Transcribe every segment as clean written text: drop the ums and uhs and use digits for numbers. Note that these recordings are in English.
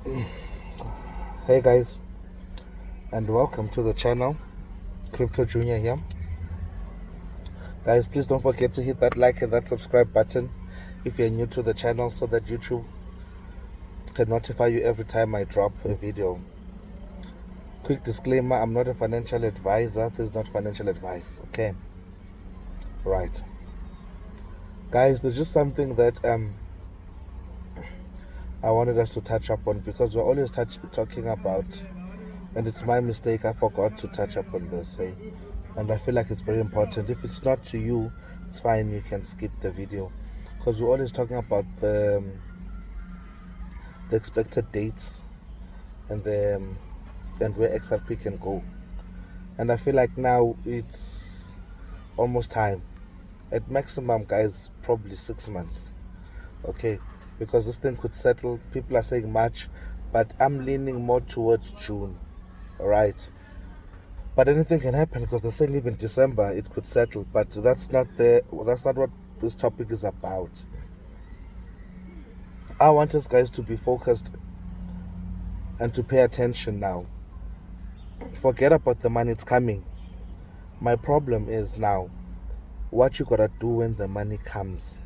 Hey guys, and welcome to the channel. Crypto Junior here. Guys, please don't forget to hit that like and that subscribe button if you're new to the channel so that YouTube can notify you every time I drop a video. Quick disclaimer, I'm not a financial advisor. This is not financial advice, okay? Right. Guys, there's just something that I wanted us to touch up on because we're always talking about, and it's my mistake, I forgot to touch up on this, eh? And I feel like it's very important. If it's not to you, it's fine, you can skip the video, because we're always talking about the expected dates and and where XRP can go. And I feel like now it's almost time. At maximum, guys, probably 6 months. Okay, because this thing could settle. People are saying March, but I'm leaning more towards June. All right. But anything can happen because they're saying even December it could settle. But that's not what this topic is about. I want us guys to be focused and to pay attention now. Forget about the money, it's coming. My problem is now what you gotta do when the money comes.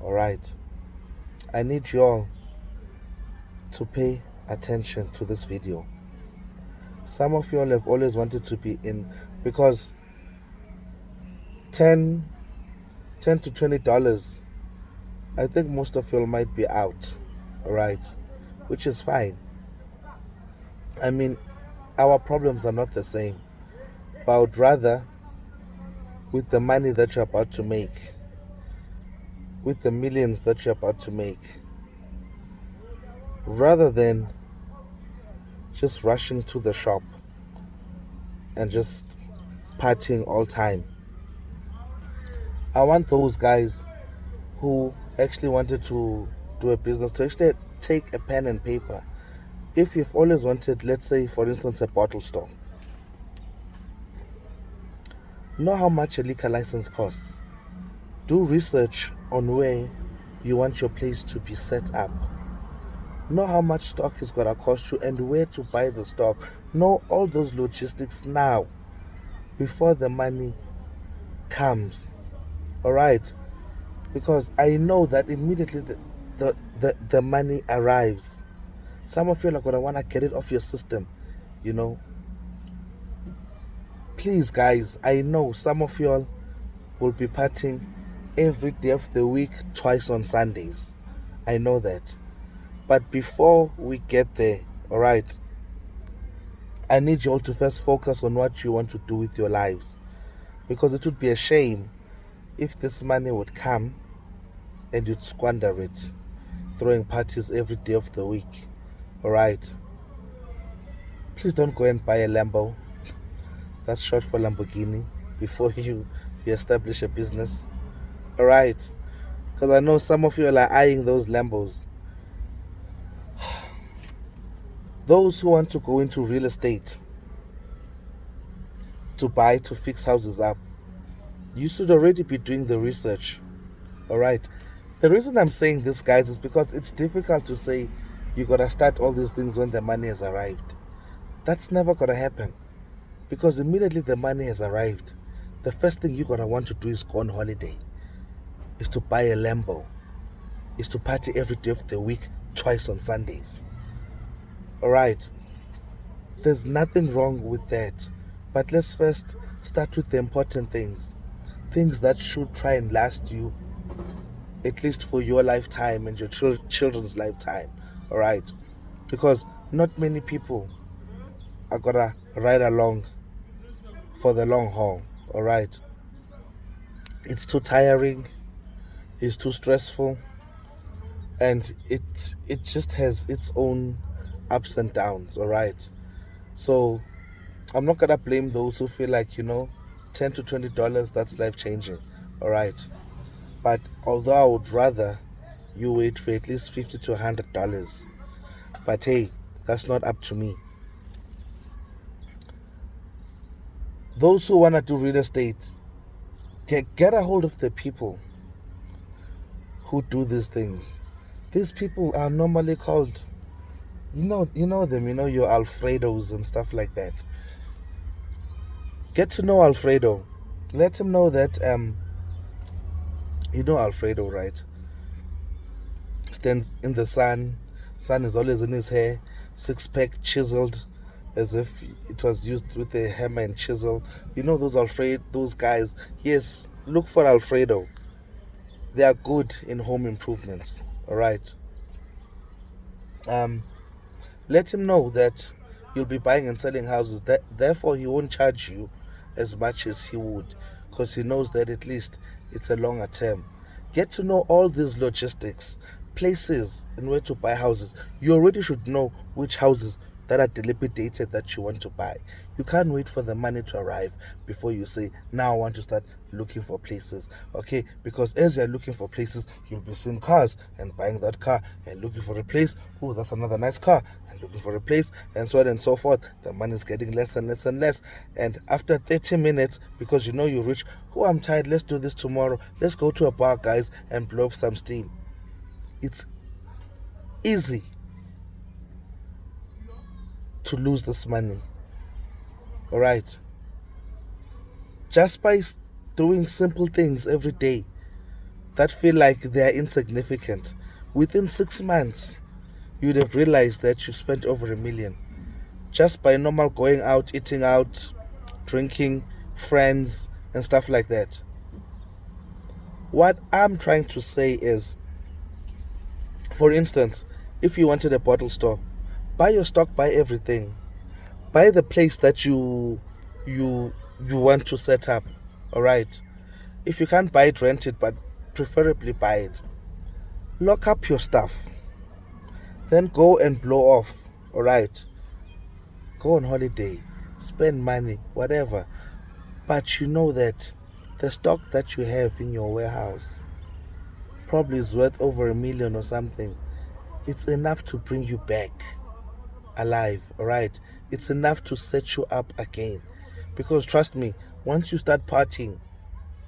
Alright. I need you all to pay attention to this video. Some of you all have always wanted to be in because 10 to $20, I think most of you all might be out. Alright. Which is fine. I mean, our problems are not the same. But I would rather, with the money that you're about to make, with the millions that you're about to make, rather than just rushing to the shop and just partying all time, I want those guys who actually wanted to do a business to actually take a pen and paper. If you've always wanted, let's say, for instance, a bottle store, know how much a liquor license costs. Do research on where you want your place to be set up. Know how much stock is gonna cost you and where to buy the stock. Know all those logistics now before the money comes. Alright? Because I know that immediately the money arrives. Some of you are gonna wanna get it off your system, you know. Please guys, I know some of you all will be partying every day of the week, twice on Sundays. I know that. But before we get there, alright, I need you all to first focus on what you want to do with your lives. Because it would be a shame if this money would come and you'd squander it, throwing parties every day of the week. Alright? Please don't go and buy a Lambo. That's short for Lamborghini. Before you establish a business. Alright? Because I know some of you are eyeing those Lambos. Those who want to go into real estate to fix houses up, you should already be doing the research. Alright? The reason I'm saying this, guys, is because it's difficult to say you gotta start all these things when the money has arrived. That's never gonna happen. Because immediately the money has arrived, the first thing you gotta want to do is go on holiday, is to buy a Lambo, is to party every day of the week, twice on Sundays. Alright? There's nothing wrong with that. But let's first start with the important things. Things that should try and last you at least for your lifetime and your children's lifetime. Alright? Because not many people are gonna ride along for the long haul. Alright? It's too tiring, it's too stressful, and it just has its own ups and downs. Alright? So I'm not gonna blame those who feel like, $10 to $20, that's life changing. Alright. But although I would rather you wait for at least $50 to $100. But hey, that's not up to me. Those who wanna do real estate, get a hold of the people who do these things. These people are normally called You know them, your Alfredos and stuff like that. Get to know Alfredo. Let him know that you know Alfredo, right? Stands in the sun is always in his hair, six pack chiseled as if it was used with a hammer and chisel. You know those guys. Yes, look for Alfredo. They are good in home improvements. All right. Um, Let him know that you'll be buying and selling houses. Therefore, he won't charge you as much as he would, because he knows that at least it's a longer term. Get to know all these logistics, places, and where to buy houses. You already should know which houses that are dilapidated that you want to buy. You can't wait for the money to arrive before you say, now I want to start looking for places. Okay? Because as you're looking for places, you'll be seeing cars and buying that car and looking for a place. Oh, that's another nice car. And looking for a place and so on and so forth. The money is getting less and less and less. And after 30 minutes, because you know you're rich, oh, I'm tired. Let's do this tomorrow. Let's go to a bar, guys, and blow off some steam. It's easy to lose this money. All right. Just by doing simple things every day that feel like they're insignificant, within 6 months, you'd have realized that you've spent over 1 million just by normal going out, eating out, drinking, friends, and stuff like that. What I'm trying to say is, for instance, if you wanted a bottle store, buy your stock, buy everything. Buy the place that you you want to set up. All right. If you can't buy it, rent it, but preferably buy it. Lock up your stuff. Then go and blow off. All right. Go on holiday. Spend money, whatever. But you know that the stock that you have in your warehouse probably is worth over 1 million or something. It's enough to bring you back alive. All right. It's enough to set you up again. Because trust me, once you start partying,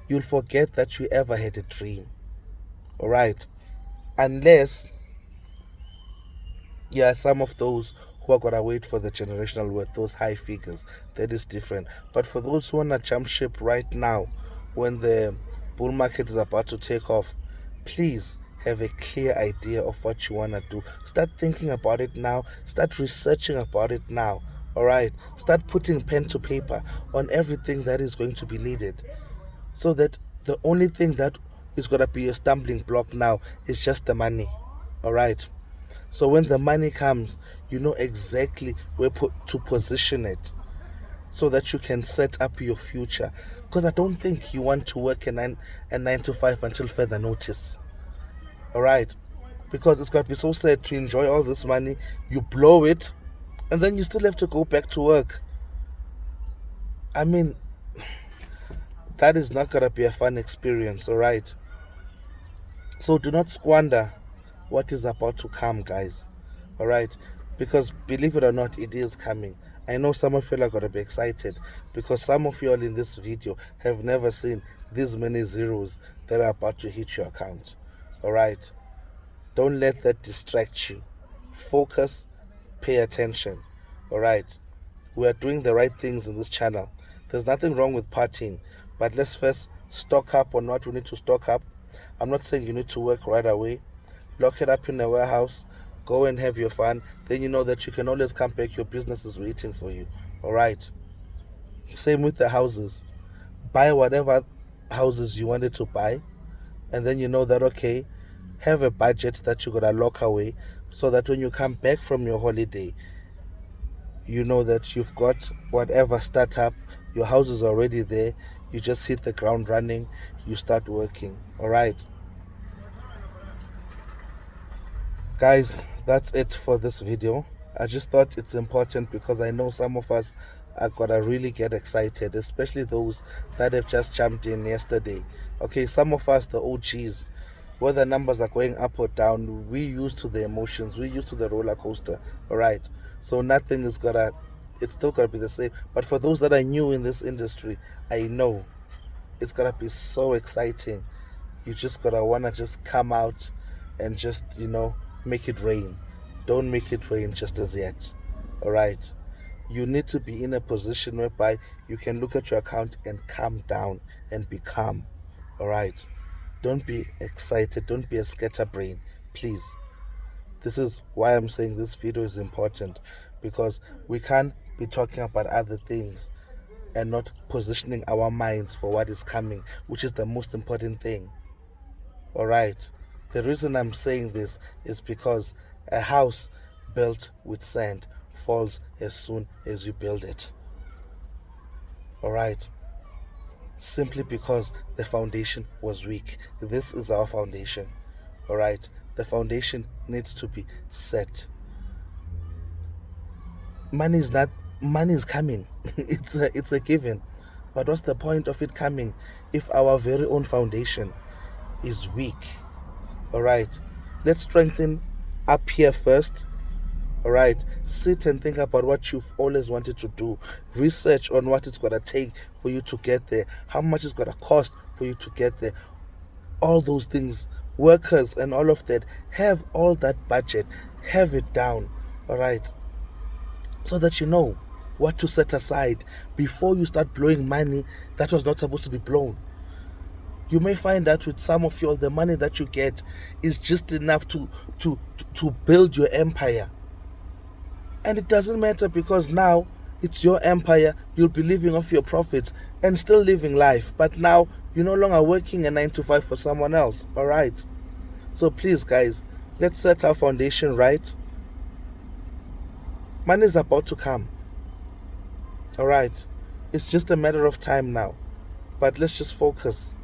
you'll forget that you ever had a dream. All right. Unless, yeah, some of those who are gonna wait for the generational wealth, those high figures, that is different. But for those who wanna jump ship right now, when the bull market is about to take off, please have a clear idea of what you wanna do. Start thinking about it now. Start researching about it now. All right. Start putting pen to paper on everything that is going to be needed, so that the only thing that is gonna be a stumbling block now is just the money. All right. So when the money comes, you know exactly where to position it so that you can set up your future. Because I don't think you want to work a nine to five until further notice. All right. Because it's got to be so sad to enjoy all this money, you blow it, and then you still have to go back to work. I mean, that is not going to be a fun experience. All right. So do not squander what is about to come, guys. All right, because believe it or not, it is coming. I know some of you are gonna be excited because some of you all in this video have never seen these many zeros that are about to hit your account. All right, don't let that distract you. Focus, pay attention. All right, we are doing the right things in this channel. There's nothing wrong with partying, but let's first stock up on what we need to stock up. I'm not saying you need to work right away. Lock it up in a warehouse, go and have your fun. Then you know that you can always come back. Your business is waiting for you. All right. Same with the houses. Buy whatever houses you wanted to buy, and then you know that, okay, have a budget that you're gonna lock away, so that when you come back from your holiday, you know that you've got whatever startup, your house is already there. You just hit the ground running. You start working. All right. Guys, that's it for this video. I just thought it's important because I know some of us are gonna really get excited, especially those that have just jumped in yesterday. Okay, some of us, the OGs, whether numbers are going up or down, we used to the emotions, we used to the roller coaster. All right, so nothing is gonna, it's still gonna be the same. But for those that are new in this industry, I know it's gonna be so exciting. You just gotta wanna just come out and just, make it rain. don't make it rain just as yet. All right. You need to be in a position whereby you can look at your account and calm down and be calm. All right. Don't be excited. Don't be a scatterbrain, please. This is why I'm saying this video is important, because we can't be talking about other things and not positioning our minds for what is coming, which is the most important thing. All right. The reason I'm saying this is because a house built with sand falls as soon as you build it. All right. Simply because the foundation was weak. This is our foundation. All right. The foundation needs to be set. Money is not money is coming. It's a given. But what's the point of it coming if our very own foundation is weak? All right. Let's strengthen up here first. All right. Sit and think about what you've always wanted to do. Research on what it's going to take for you to get there, how much it's going to cost for you to get there. All those things, workers and all of that, have all that budget, have it down. All right. So that you know what to set aside before you start blowing money that was not supposed to be blown. You may find that with some of you, the money that you get is just enough to build your empire. And it doesn't matter, because now it's your empire. You'll be living off your profits and still living life. But now you're no longer working a 9 to 5 for someone else. All right. So please, guys, let's set our foundation right. Money is about to come. All right. It's just a matter of time now. But let's just focus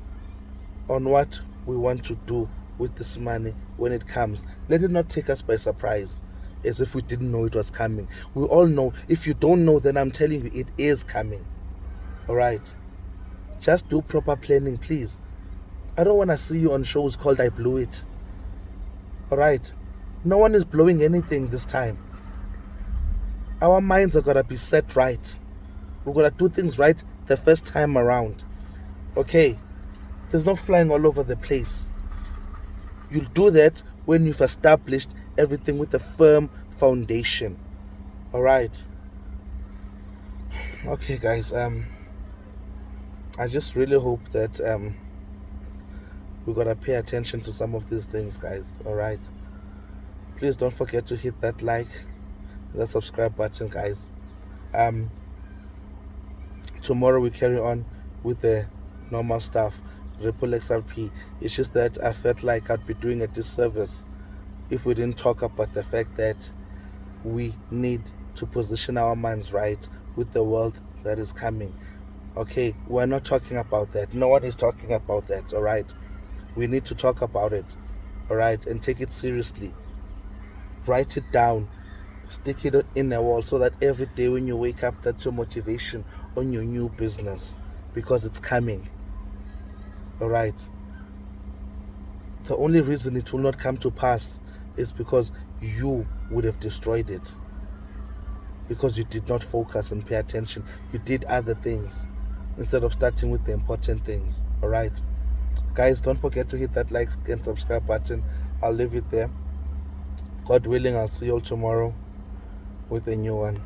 on what we want to do with this money when it comes. Let it not take us by surprise, as if we didn't know it was coming. We all know. If you don't know, then I'm telling you, it is coming. All right. Just do proper planning, please. I don't want to see you on shows called I Blew It. All right. No one is blowing anything this time. Our minds are going to be set right. We're going to do things right the first time around. Okay? There's no flying all over the place. You'll do that when you've established everything with a firm foundation. All right? Okay, guys. I just really hope that we're going to pay attention to some of these things, guys. All right? Please don't forget to hit that like, the subscribe button, guys. Tomorrow we carry on with the normal stuff, Ripple XRP. It's just that I felt like I'd be doing a disservice if we didn't talk about the fact that we need to position our minds right with the world that is coming. Okay, we're not talking about that. No one is talking about that. All right, we need to talk about it. All right, and take it seriously. Write it down. Stick it in a wall so that every day when you wake up, that's your motivation on your new business, because it's coming. All right. The only reason it will not come to pass is because you would have destroyed it, because you did not focus and pay attention. You did other things instead of starting with the important things. All right, guys, don't forget to hit that like and subscribe button. I'll leave it there. God willing, I'll see you all tomorrow with a new one.